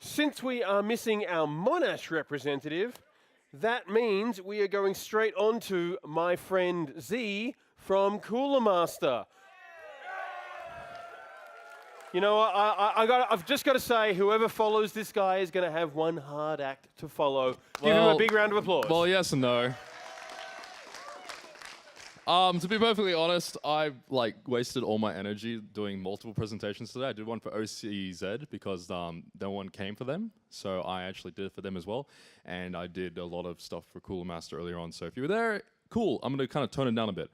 Since we are missing our Monash representative, that means we are going straight on to my friend Zee from CoolerMaster. You know, I've just got to say, whoever follows this guy is going to have one hard act to follow. Give him a big round of applause. Well, yes and no. To be perfectly honest, I wasted all my energy doing multiple presentations today. I did one for OCZ because no one came for them, so I actually did it for them as well. And I did a lot of stuff for CoolerMaster earlier on. So if you were there, cool. I'm going to kind of tone it down a bit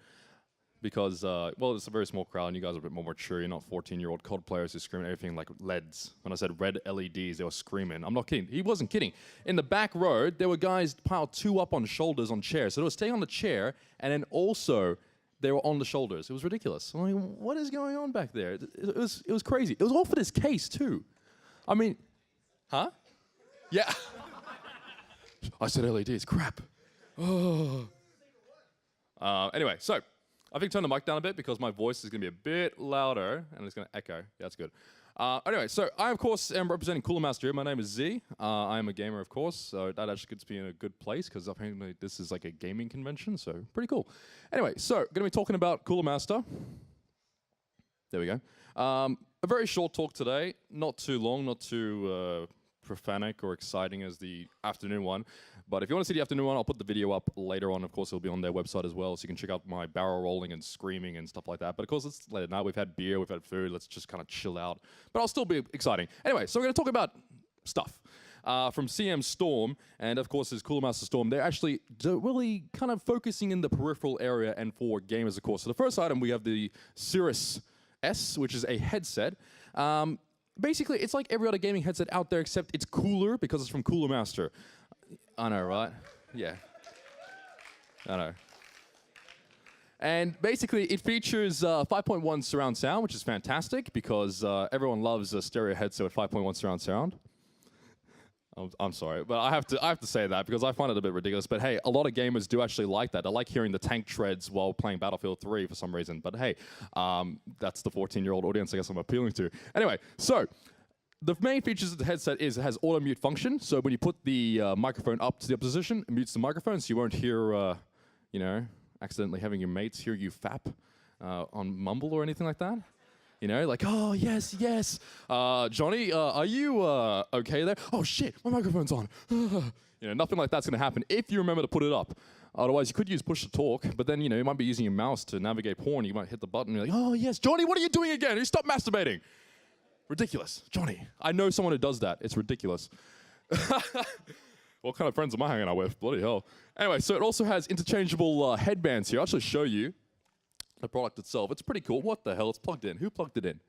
because, well, it's a very small crowd and you guys are a bit more mature. You're not 14-year-old COD players who scream at everything like LEDs. When I said red LEDs, they were screaming. I'm not kidding. He wasn't kidding. In the back row, there were guys piled two up on shoulders on chairs. So they were staying on the chair and then also they were on the shoulders. It was ridiculous. I'm like, what is going on back there? It was crazy. It was all for this case too. I mean, huh? Yeah. I said LEDs. Crap. Oh. Anyway, so I think turn the mic down a bit because my voice is going to be a bit louder and it's going to echo. Yeah, that's good. Anyway, so I, of course, am representing CoolerMaster here. My name is Zee. I am a gamer, of course, so that actually gets me in a good place because apparently this is like a gaming convention, so pretty cool. Anyway, so going to be talking about CoolerMaster. There we go. A very short talk today, not too long, not too profanic or exciting as the afternoon one. But if you want to see the afternoon one, I'll put the video up later on. Of course, it'll be on their website as well, so you can check out my barrel rolling and screaming and stuff like that. But of course, it's late at night. We've had beer, we've had food. Let's just kind of chill out. But I'll still be exciting. Anyway, so we're going to talk about stuff. From CM Storm, and of course, there's CoolerMaster Storm. They're actually really kind of focusing in the peripheral area and for gamers, of course. So the first item, we have the Cirrus S, which is a headset. Basically, it's like every other gaming headset out there, except it's cooler because it's from CoolerMaster. I know, right? Yeah. I know. And basically, it features 5.1 surround sound, which is fantastic because everyone loves a stereo headset with 5.1 surround sound. I'm sorry, but I have to say that because I find it a bit ridiculous. But hey, a lot of gamers do actually like that. They like hearing the tank treads while playing Battlefield 3 for some reason. But hey, that's the 14-year-old audience I guess I'm appealing to. Anyway, so the main features of the headset is it has auto mute function. So when you put the microphone up to the position, it mutes the microphone, so you won't hear, you know, accidentally having your mates hear you fap on Mumble or anything like that. You know, like, oh, yes, yes. Johnny, are you okay there? Oh, shit, my microphone's on. You know, nothing like that's going to happen if you remember to put it up. Otherwise, you could use push to talk, but then, you know, you might be using your mouse to navigate porn. You might hit the button and you're like, oh, yes, Johnny, what are you doing again? You stop masturbating. Ridiculous. Johnny, I know someone who does that. It's ridiculous. What kind of friends am I hanging out with? Bloody hell. Anyway, so it also has interchangeable headbands here. I'll actually show you the product itself. It's pretty cool. What the hell? It's plugged in. Who plugged it in?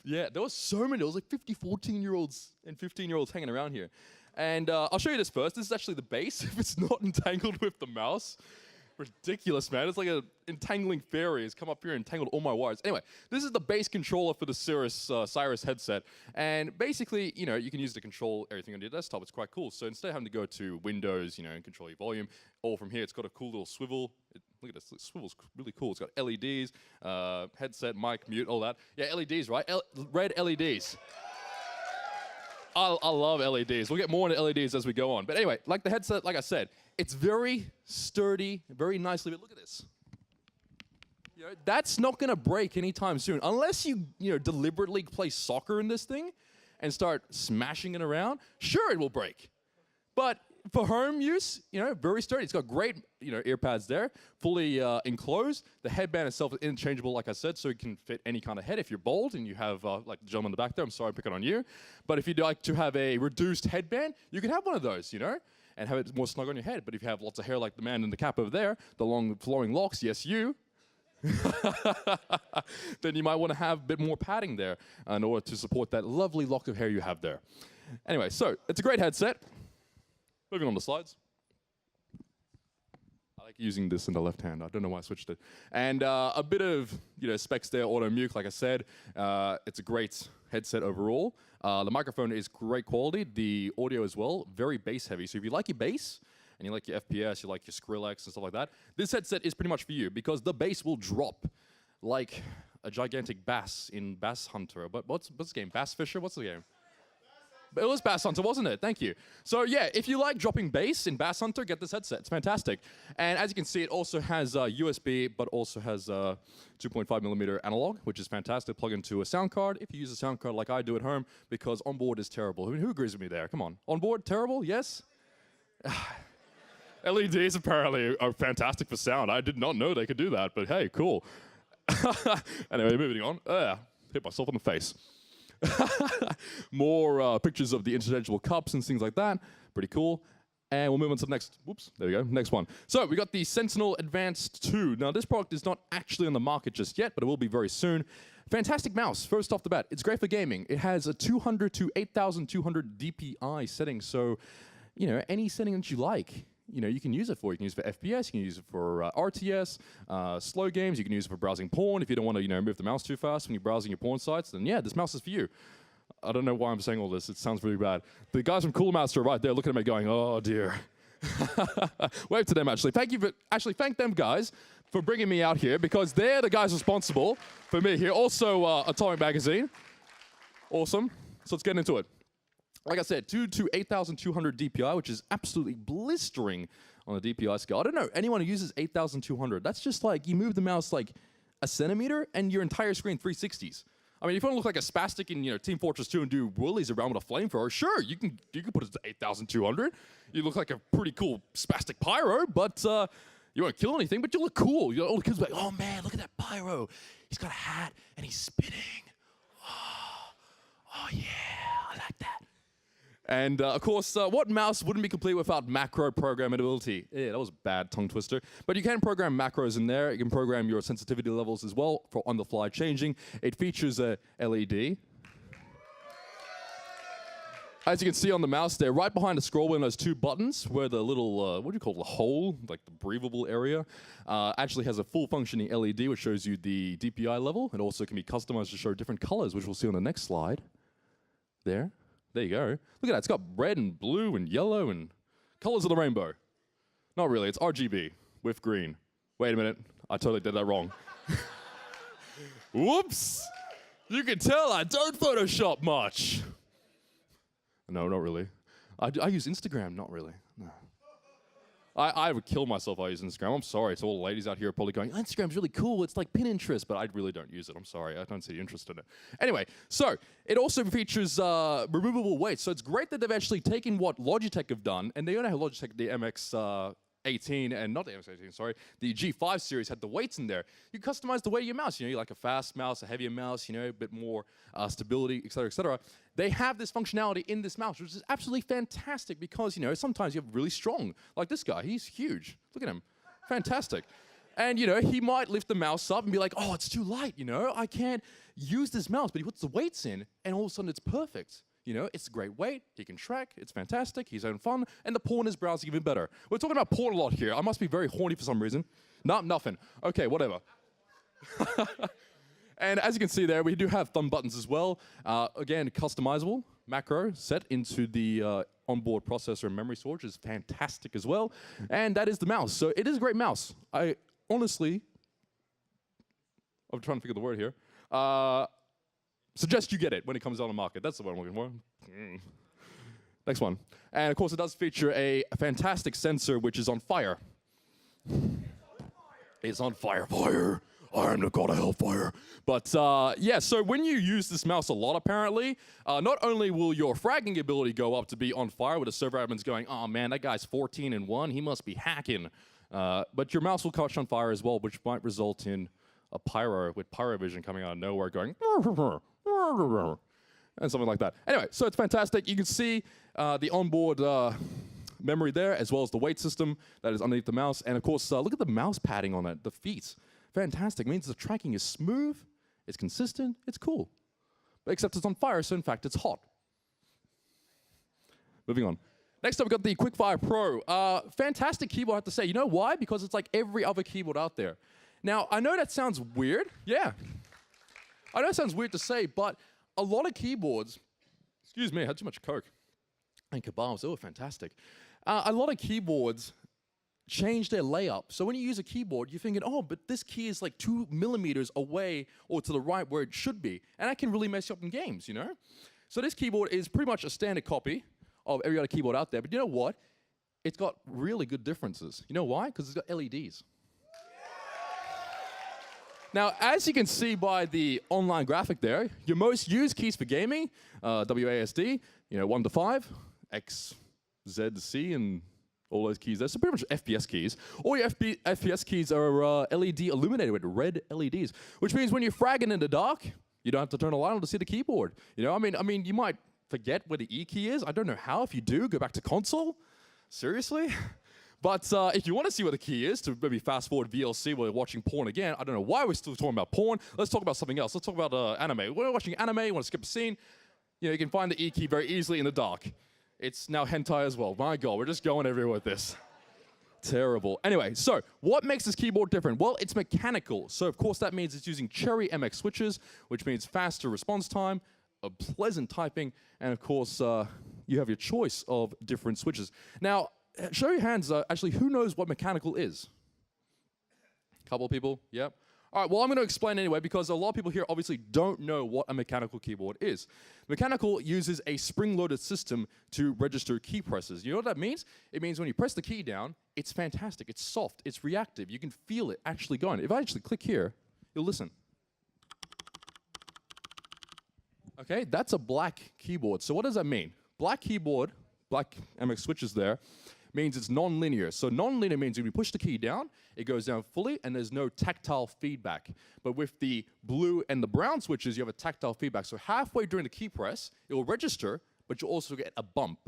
Yeah, there was so many. There was like 50 14-year-olds and 15-year-olds hanging around here. And I'll show you this first. This is actually the base, if it's not entangled with the mouse. Ridiculous, man. It's like an entangling fairy has come up here and entangled all my wires. Anyway, this is the base controller for the Cirrus headset. And basically, you know, you can use it to control everything on your desktop. It's quite cool. So instead of having to go to Windows, you know, and control your volume, all from here, it's got a cool little swivel. Look at this. The swivel's really cool. It's got LEDs, headset, mic, mute, all that. Yeah, LEDs, right? Red LEDs. I love LEDs. We'll get more into LEDs as we go on. But anyway, like the headset, like I said, it's very sturdy, very nicely. But look at this. You know, that's not going to break anytime soon. Unless you know, deliberately play soccer in this thing and start smashing it around, sure, it will break. But for home use, you know, very sturdy. It's got great, you know, ear pads there, fully enclosed. The headband itself is interchangeable, like I said, so it can fit any kind of head. If you're bald and you have, like the gentleman in the back there, I'm sorry I'm picking on you. But if you'd like to have a reduced headband, you can have one of those, you know, and have it more snug on your head. But if you have lots of hair like the man in the cap over there, the long flowing locks, yes, you, then you might want to have a bit more padding there in order to support that lovely lock of hair you have there. Anyway, so it's a great headset. Moving on to slides. I like using this in the left hand. I don't know why I switched it. And a bit of, you know, specs there, auto mute, like I said. It's a great headset overall. The microphone is great quality. The audio as well, very bass heavy. So if you like your bass and you like your FPS, you like your Skrillex and stuff like that, this headset is pretty much for you because the bass will drop like, a gigantic bass in Bass Hunter. But what's the game? Bass Fisher? What's the game? It was Bass Hunter, wasn't it? Thank you. So yeah, if you like dropping bass in Bass Hunter, get this headset. It's fantastic. And as you can see, it also has USB, but also has 2.5mm analog, which is fantastic. Plug into a sound card if you use a sound card like I do at home, because onboard is terrible. I mean, who agrees with me there? Come on. Onboard, terrible? Yes? LEDs apparently are fantastic for sound. I did not know they could do that, but hey, cool. Anyway, moving on. Hit myself on the face. More pictures of the interchangeable cups and things like that. Pretty cool. And we'll move on to the next. Whoops, there we go. Next one. So we got the Sentinel Advanced 2. Now, this product is not actually on the market just yet, but it will be very soon. Fantastic mouse, first off the bat. It's great for gaming. It has a 200 to 8,200 DPI setting, so, you know, any setting that you like, you know, you can use it for. You can use it for FPS, you can use it for RTS, slow games, you can use it for browsing porn. If you don't want to, you know, move the mouse too fast when you're browsing your porn sites, then yeah, this mouse is for you. I don't know why I'm saying all this. It sounds really bad. The guys from CoolerMaster are right there looking at me going, oh dear. Wave to them, actually. Thank them, guys, for bringing me out here, because they're the guys responsible for me here. Also, Atomic Magazine. Awesome. So let's get into it. Like I said, 2 to 8,200 DPI, which is absolutely blistering on the DPI scale. I don't know anyone who uses 8,200. That's just like you move the mouse like a centimeter and your entire screen 360s. I mean, if you want to look like a spastic in, you know, Team Fortress 2 and do whirlies around with a flamethrower, sure, you can put it to 8,200. You look like a pretty cool spastic pyro, but you won't kill anything, but you look cool. You know, all the kids will be like, oh man, look at that pyro. He's got a hat and he's spinning. Oh yeah, I like that. And of course, what mouse wouldn't be complete without macro programmability? Yeah, that was a bad tongue twister. But you can program macros in there. You can program your sensitivity levels as well for on-the-fly changing. It features a LED. As you can see on the mouse there, right behind the scroll wheel, there's two buttons where the little, what do you call it, the hole, like the breathable area, actually has a full functioning LED which shows you the DPI level. It also can be customized to show different colors, which we'll see on the next slide. There you go. Look at that, it's got red and blue and yellow and colors of the rainbow. Not really, it's RGB with green. Wait a minute, I totally did that wrong. Whoops! You can tell I don't Photoshop much. No, not really. I use Instagram, not really. No. I would kill myself if I use Instagram. I'm sorry to all the ladies out here probably going, Instagram's really cool, it's like Pinterest, but I really don't use it. I'm sorry, I don't see the interest in it. Anyway, so it also features removable weights. So it's great that they've actually taken what Logitech have done, and they only have Logitech, the MX-18, and not the MX-18, sorry, the G5 series had the weights in there. You customize the weight of your mouse. You know, you like a fast mouse, a heavier mouse, you know, a bit more stability, et cetera, et cetera. They have this functionality in this mouse, which is absolutely fantastic because, you know, sometimes you have really strong, like this guy, he's huge. Look at him, fantastic. And, you know, he might lift the mouse up and be like, oh, it's too light, you know, I can't use this mouse, but he puts the weights in and all of a sudden it's perfect. You know, it's a great weight, he can track, it's fantastic, he's having fun, and the porn is browsing even better. We're talking about porn a lot here. I must be very horny for some reason. No, nothing. Okay, whatever. And as you can see there, we do have thumb buttons as well. Again, customizable macro set into the onboard processor and memory storage is fantastic as well. And that is the mouse. So it is a great mouse. I honestly, I'm trying to figure the word here. Suggest you get it when it comes on the market. That's the one I'm looking for. Next one. And of course, it does feature a fantastic sensor which is on fire. It's on fire. Fire. I am the god of hellfire. But yeah, so when you use this mouse a lot, apparently, not only will your fragging ability go up to be on fire with the server admins going, oh man, that guy's 14-1, he must be hacking. But your mouse will catch on fire as well, which might result in a pyro with pyrovision coming out of nowhere going, and something like that. Anyway, so it's fantastic. You can see the onboard memory there, as well as the weight system that is underneath the mouse. And of course, look at the mouse padding on it, the feet. Fantastic. It means the tracking is smooth, it's consistent, it's cool. But except it's on fire, so in fact it's hot. Moving on. Next up, we've got the Quickfire Pro. Fantastic keyboard, I have to say. You know why? Because it's like every other keyboard out there. Now, I know that sounds weird. Yeah. I know it sounds weird to say, but a lot of keyboards, excuse me, I had too much Coke and kebabs. They were fantastic. A lot of keyboards change their layup. So when you use a keyboard, you're thinking, oh, but this key is like 2 millimeters away or to the right where it should be. And that can really mess you up in games, you know? So this keyboard is pretty much a standard copy of every other keyboard out there. But you know what? It's got really good differences. You know why? Because it's got LEDs. Now, as you can see by the online graphic there, your most used keys for gaming, WASD, 1 to 5, X, Z, C, and all those keys there. So pretty much FPS keys. All your FPS keys are LED illuminated with red LEDs, which means when you're fragging in the dark, you don't have to turn a light on to see the keyboard. You know, I mean, you might forget where the E key is. I don't know how. If you do, go back to console. Seriously? But if you want to see what the key is, to maybe fast forward VLC while you're watching porn again, I don't know why we're still talking about porn. Let's talk about something else. Let's talk about anime. When you're watching anime, you want to skip a scene, you can find the E key very easily in the dark. It's now hentai as well. My God, we're just going everywhere with this. Terrible. Anyway, so what makes this keyboard different? Well, it's mechanical. So of course that means it's using Cherry MX switches, which means faster response time, a pleasant typing, and of course you have your choice of different switches. Now, show your hands, actually, who knows what mechanical is? Couple of people, yep. All right, well, I'm going to explain anyway because a lot of people here obviously don't know what a mechanical keyboard is. Mechanical uses a spring-loaded system to register key presses. You know what that means? It means when you press the key down, it's fantastic, it's soft, it's reactive. You can feel it actually going. If I actually click here, you'll listen. Okay, that's a black keyboard. So what does that mean? Black keyboard, black MX switches there, means it's non-linear. So non-linear means when you push the key down, it goes down fully and there's no tactile feedback. But with the blue and the brown switches, you have a tactile feedback. So halfway during the key press, it will register, but you'll also get a bump.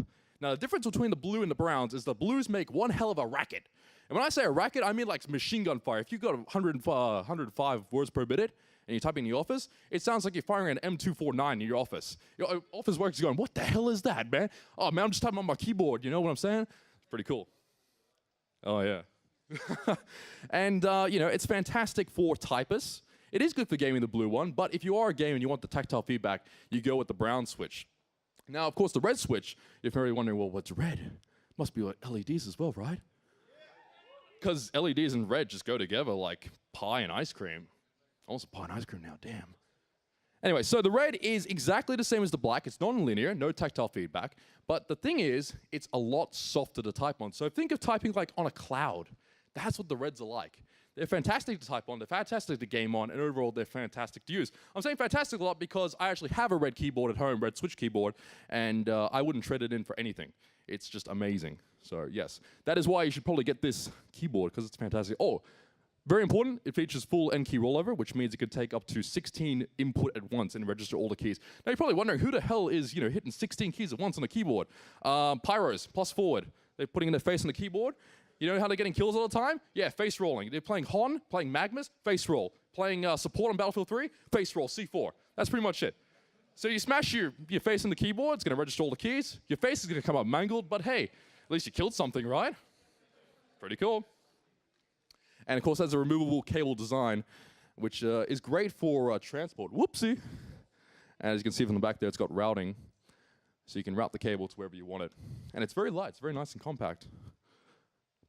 Now the difference between the blue and the browns is the blues make one hell of a racket. And when I say a racket, I mean like machine gun fire. If you've got 105 words per minute, and you're typing in the office, it sounds like you're firing an M249 in your office. Your office workers are going, what the hell is that, man? Oh, man, I'm just typing on my keyboard. You know what I'm saying? Pretty cool. Oh, yeah. And, it's fantastic for typists. It is good for gaming, the blue one, but if you are a gamer and you want the tactile feedback, you go with the brown switch. Now, of course, the red switch, if you're wondering, well, what's red? Must be like LEDs as well, right? Because LEDs and red just go together like pie and ice cream. Almost a pie and ice cream now, damn. Anyway, so the red is exactly the same as the black. It's non-linear, no tactile feedback. But the thing is, it's a lot softer to type on. So think of typing like on a cloud. That's what the reds are like. They're fantastic to type on, they're fantastic to game on, and overall they're fantastic to use. I'm saying fantastic a lot because I actually have a red keyboard at home, red switch keyboard, and I wouldn't trade it in for anything. It's just amazing. So yes, that is why you should probably get this keyboard, because it's fantastic. Oh, very important, it features full N key rollover, which means it could take up to 16 input at once and register all the keys. Now you're probably wondering, who the hell is hitting 16 keys at once on a keyboard? Pyros, plus forward. They're putting their face on the keyboard. You know how they're getting kills all the time? Yeah, face rolling. They're playing Hon, playing Magmas, face roll. Playing support on Battlefield 3, face roll, C4. That's pretty much it. So you smash your face on the keyboard, it's going to register all the keys. Your face is going to come up mangled, but hey, at least you killed something, right? Pretty cool. And of course, it has a removable cable design, which is great for transport. Whoopsie. And as you can see from the back there, it's got routing. So you can route the cable to wherever you want it. And it's very light. It's very nice and compact.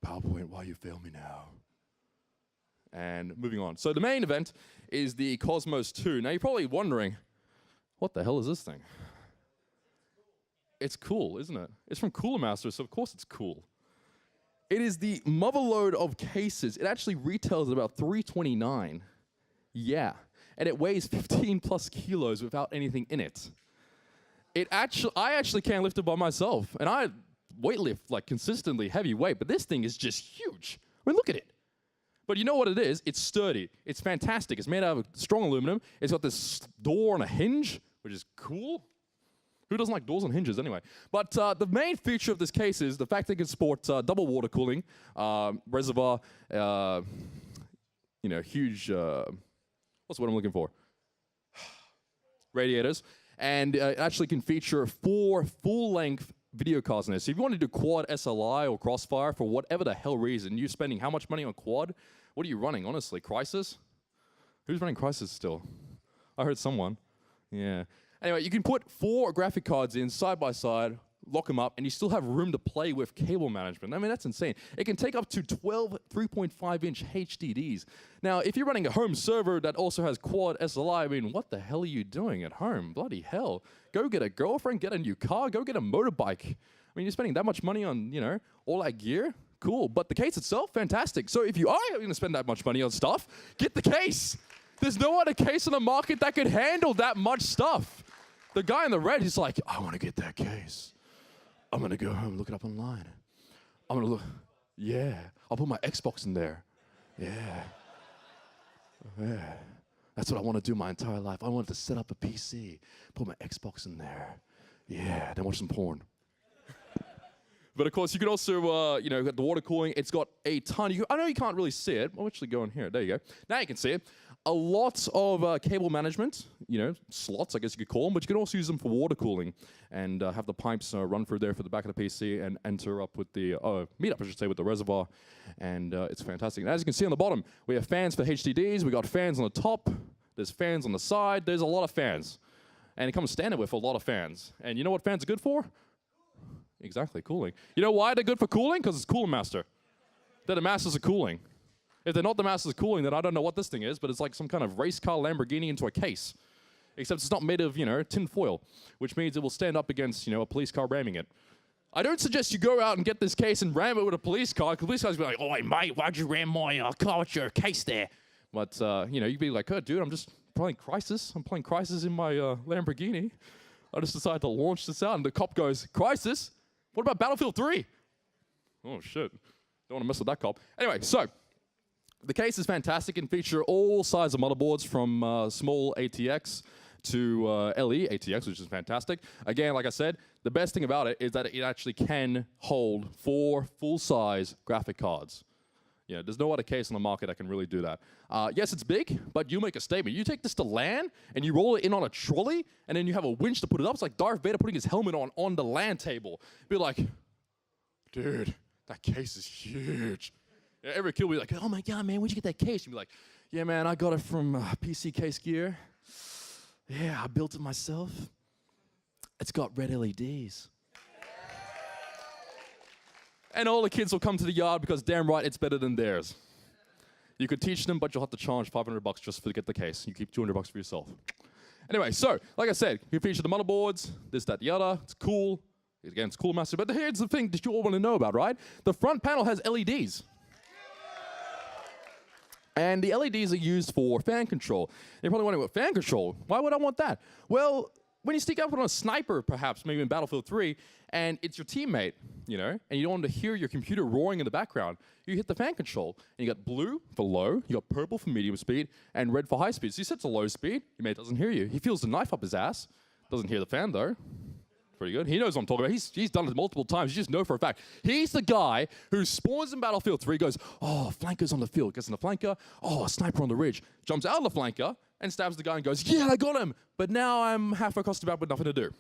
PowerPoint, why you fail me now? And moving on. So the main event is the Cosmos 2. Now you're probably wondering, what the hell is this thing? It's cool, isn't it? It's from CoolerMaster, so of course it's cool. It is the motherload of cases. It actually retails at about $329. Yeah. And it weighs 15 plus kilos without anything in it. I actually can't lift it by myself. And I weightlift like consistently heavy weight, but this thing is just huge. I mean, look at it. But you know what it is? It's sturdy. It's fantastic. It's made out of strong aluminum. It's got this door on a hinge, which is cool. Who doesn't like doors on hinges anyway? But the main feature of this case is the fact that it can support double water cooling, reservoir, huge, what's what I'm looking for? Radiators. And it actually can feature 4 full-length video cards in there. So if you want to do quad SLI or Crossfire for whatever the hell reason, you're spending how much money on quad? What are you running, honestly? Crysis? Who's running Crysis still? I heard someone. Yeah. Anyway, you can put 4 graphic cards in side by side, lock them up, and you still have room to play with cable management. I mean, that's insane. It can take up to 12 3.5-inch HDDs. Now, if you're running a home server that also has quad SLI, I mean, what the hell are you doing at home? Bloody hell. Go get a girlfriend, get a new car, go get a motorbike. I mean, you're spending that much money on, you know, all that gear? Cool. But the case itself, fantastic. So if you are going to spend that much money on stuff, get the case. There's no other case on the market that could handle that much stuff. The guy in the red, he's like, I want to get that case. I'm going to go home, look it up online. I'm going to look. Yeah. I'll put my Xbox in there. Yeah. Yeah. That's what I want to do my entire life. I wanted to set up a PC, put my Xbox in there. Yeah. Then watch some porn. But of course, you can also, you know, get the water cooling. It's got a ton. I know you can't really see it. I'll actually go in here. There you go. Now you can see it. A lot of cable management, you know, slots, I guess you could call them, but you can also use them for water cooling and have the pipes run through there for the back of the PC and enter up with the, meet up, I should say, with the reservoir. And it's fantastic. And as you can see on the bottom, we have fans for HDDs. We got fans on the top. There's fans on the side. There's a lot of fans. And it comes standard with a lot of fans. And you know what fans are good for? Exactly, cooling. You know why they're good for cooling? Because it's CoolerMaster. They're the masters of cooling. If they're not the masters of cooling, then I don't know what this thing is, but it's like some kind of race car Lamborghini into a case. Except it's not made of, you know, tin foil, which means it will stand up against, you know, a police car ramming it. I don't suggest you go out and get this case and ram it with a police car, because the police car's be like, oh, hey, mate, why'd you ram my car with your case there? But, you know, you'd be like, oh, dude, I'm just playing Crisis. I'm playing Crisis in my Lamborghini. I just decided to launch this out, and the cop goes, Crisis? What about Battlefield 3? Oh, shit. Don't want to mess with that cop. Anyway, so the case is fantastic and feature all sizes of motherboards from small ATX to LE ATX, which is fantastic. Again, like I said, the best thing about it is that it actually can hold 4 full-size graphic cards. Yeah, there's no other case on the market that can really do that. Yes, it's big, but you make a statement. You take this to LAN, and you roll it in on a trolley, and then you have a winch to put it up. It's like Darth Vader putting his helmet on the LAN table. Be like, dude, that case is huge. Yeah, every kid will be like, oh my God, man, where'd you get that case? You'd be like, yeah, man, I got it from PC Case Gear. Yeah, I built it myself. It's got red LEDs. And all the kids will come to the yard because damn right it's better than theirs. You could teach them, but you'll have to charge $500 just to get the case. You keep $200 for yourself. Anyway, so, like I said, you feature the motherboards, this, that, the other. It's cool. Again, it's CoolerMaster. But here's the thing that you all want to know about, right? The front panel has LEDs. And the LEDs are used for fan control. You're probably wondering, what fan control? Why would I want that? Well, when you sneak up on a sniper, perhaps, maybe in Battlefield 3, and it's your teammate, you know, and you don't want to hear your computer roaring in the background, you hit the fan control. And you got blue for low, you got purple for medium speed, and red for high speed. So you set to low speed, your mate doesn't hear you. He feels the knife up his ass, doesn't hear the fan though. Pretty good. He knows what I'm talking about. He's done it multiple times. You just know for a fact. He's the guy who spawns in Battlefield 3, goes, oh, flanker's on the field, gets in the flanker, oh, a sniper on the ridge, jumps out of the flanker, and stabs the guy and goes, yeah, I got him, but now I'm half across the map with nothing to do.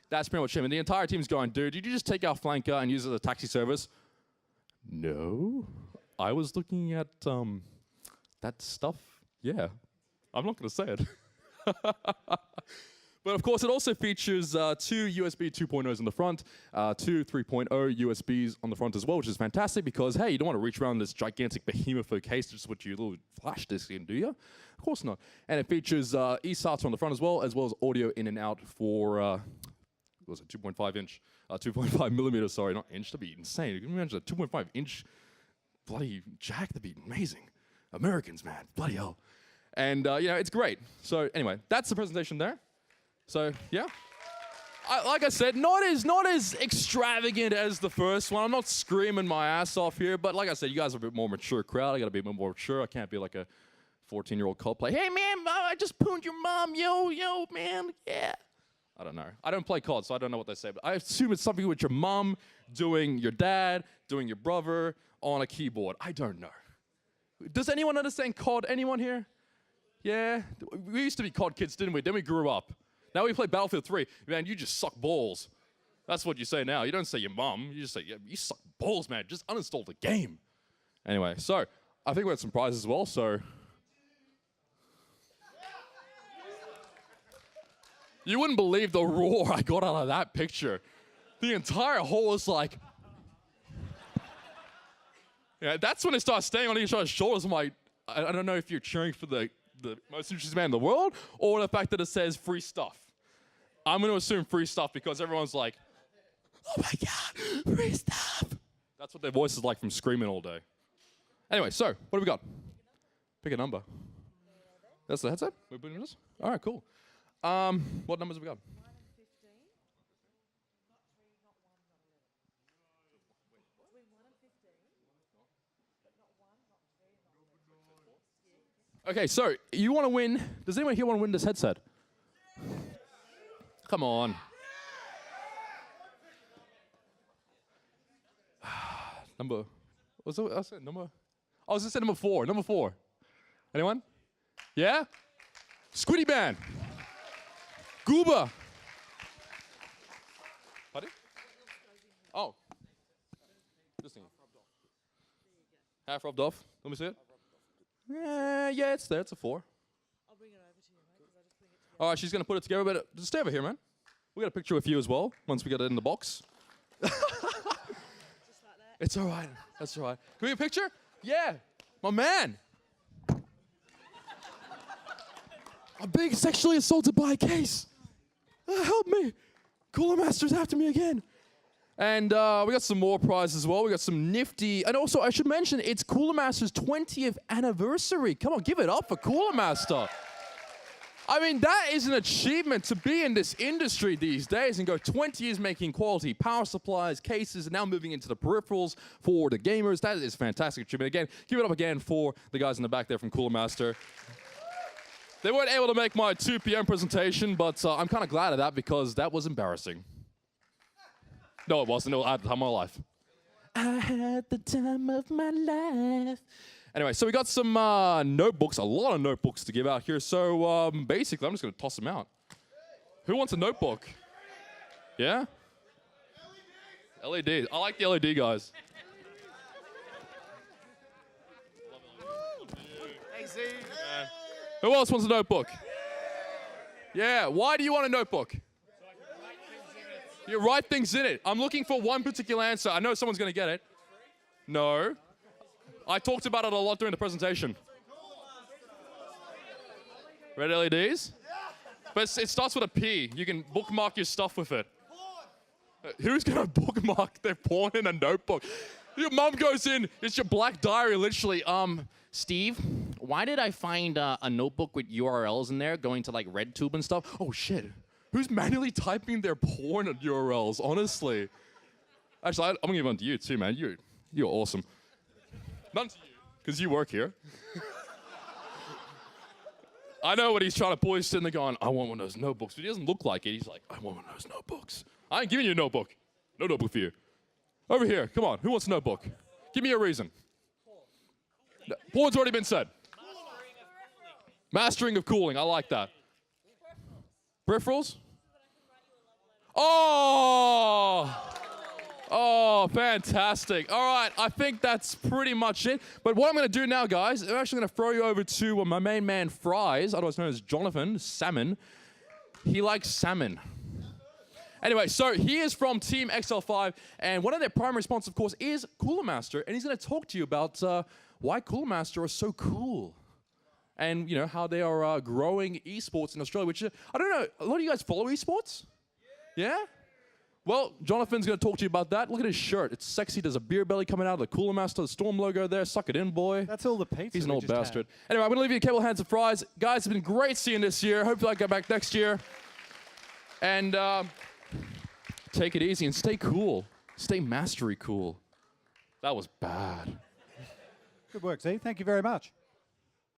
That's pretty much him. And the entire team's going, dude, did you just take our flanker and use it as a taxi service? No. I was looking at that stuff. Yeah. I'm not going to say it. But of course, it also features 2 USB 2.0s in the front, 2 3.0 USBs on the front as well, which is fantastic because, hey, you don't want to reach around this gigantic behemoth of a case to just put your little flash disk in, do you? Of course not. And it features eSATA on the front as well as audio in and out for, what was it, 2.5 inch, 2.5 millimeters, sorry, not inch. That'd be insane. You can imagine a 2.5 inch bloody jack, that'd be amazing. Americans, man, bloody hell. And, you know, it's great. So anyway, that's the presentation there. So, yeah. Like I said, not as extravagant as the first one. I'm not screaming my ass off here, but like I said, you guys are a bit more mature crowd. I got to be a bit more mature. I can't be like a 14-year-old cosplay. Hey, man, I just pooned your mom. Yo, man, yeah. I don't know. I don't play COD, so I don't know what they say, but I assume it's something with your mom doing your dad, doing your brother on a keyboard. I don't know. Does anyone understand COD? Anyone here? Yeah? We used to be COD kids, didn't we? Then we grew up. Now we play Battlefield 3. Man, you just suck balls. That's what you say now. You don't say your mum. You just say, yeah, you suck balls, man. Just uninstall the game. Anyway, so I think we had some prizes as well, so. You wouldn't believe the roar I got out of that picture. The entire hall was like, yeah, that's when it starts staying on each other's shoulders. I'm like, I don't know if you're cheering for the most interesting man in the world or the fact that it says free stuff. I'm going to assume free stuff because everyone's like, oh my God, free stuff. That's what their voice is like from screaming all day. Anyway, so what do we got? Pick a number. That's the headset? We're putting this? All right, cool. What numbers have we got? Okay, so you want to win. Does anyone here want to win this headset? Come on. Number. What's it? I said number. Oh, I was going to say number 4. Number 4. Anyone? Yeah? Squiddy Band. Gooba. Pardon? Oh. This thing. Half rubbed off. Let me see it. Yeah, it's there. It's a 4. I'll bring it over to you, mate, 'cause I just bring it together. All right, she's going to put it together, but just stay over here, man. We got a picture with you as well, once we get it in the box. Just like that. It's all right. That's all right. Can we get a picture? Yeah. My man. I'm being sexually assaulted by a case. Help me. CoolerMaster's after me again. And we got some more prizes as well. We got some nifty, and also I should mention it's CoolerMaster's 20th anniversary. Come on, give it up for CoolerMaster. I mean, that is an achievement to be in this industry these days and go 20 years making quality power supplies, cases, and now moving into the peripherals for the gamers. That is a fantastic achievement. Again, give it up again for the guys in the back there from CoolerMaster. They weren't able to make my 2 p.m. presentation, but I'm kind of glad of that because that was embarrassing. No, it wasn't. I had the time of my life. I had the time of my life. Anyway, so we got some notebooks, a lot of notebooks to give out here. So basically, I'm just going to toss them out. Who wants a notebook? Yeah? LED. I like the LED guys. Hey, Zee. Who else wants a notebook? Yeah. Why do you want a notebook? You write things in it. I'm looking for one particular answer. I know someone's going to get it. No. I talked about it a lot during the presentation. Red LEDs? But it starts with a P. You can bookmark your stuff with it. Who's going to bookmark their porn in a notebook? Your mum goes in, it's your black diary, literally. Steve, why did I find a notebook with URLs in there going to like RedTube and stuff? Oh, shit. Who's manually typing their porn URLs, honestly? Actually, I'm going to give one to you too, man. You're awesome. None to you, because you work here. I know what he's trying to pull. He's sitting there going, I want one of those notebooks. But he doesn't look like it. He's like, I want one of those notebooks. I ain't giving you a notebook. No notebook for you. Over here. Come on. Who wants a notebook? Give me a reason. No, porn's already been said. Mastering of cooling. I like that. Peripherals? Oh! Oh, fantastic. All right, I think that's pretty much it. But what I'm going to do now, guys, I'm actually going to throw you over to my main man, Fries, otherwise known as Jonathan, Salmon. He likes salmon. Anyway, so he is from Team XL5, and one of their primary sponsors, of course, is CoolerMaster, and he's going to talk to you about why CoolerMaster are so cool. And, you know, how they are growing esports in Australia, which, I don't know, a lot of you guys follow esports? Yeah? Well, Jonathan's going to talk to you about that. Look at his shirt. It's sexy. There's a beer belly coming out of the CoolerMaster, the Storm logo there. Suck it in, boy. That's all the pizza. He's an old bastard. Anyway, I'm going to leave you a couple hands of fries. Guys, it's been great seeing this year. Hopefully I go back next year. And take it easy and stay cool. Stay mastery cool. That was bad. Good work, Zee. Thank you very much.